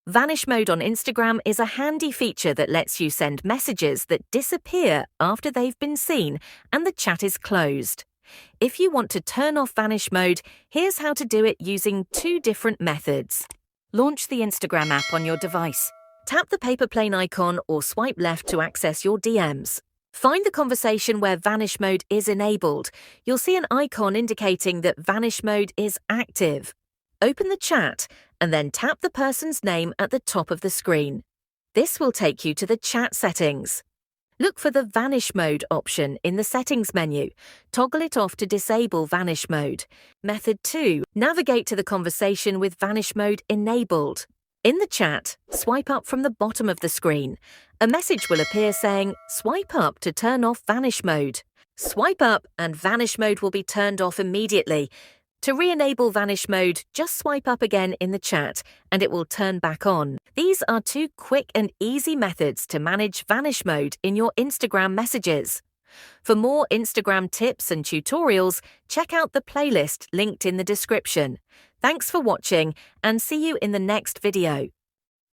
Vanish Mode on Instagram is a handy feature that lets you send messages that disappear after they've been seen and the chat is closed. If you want to turn off Vanish Mode, here's how to do it using two different methods. Launch the Instagram app on your device. Tap the paper plane icon or swipe left to access your DMs. Find the conversation where Vanish Mode is enabled. You'll see an icon indicating that Vanish Mode is active. Open the chat and then tap the person's name at the top of the screen. This will take you to the chat settings. Look for the Vanish Mode option in the settings menu. Toggle it off to disable Vanish Mode. Method 2. Navigate to the conversation with Vanish Mode enabled. In the chat, swipe up from the bottom of the screen. A message will appear saying, "Swipe up to turn off Vanish Mode." Swipe up and Vanish Mode will be turned off immediately. To re-enable Vanish Mode, just swipe up again in the chat and it will turn back on. These are two quick and easy methods to manage Vanish Mode in your Instagram messages. For more Instagram tips and tutorials, check out the playlist linked in the description. Thanks for watching and see you in the next video.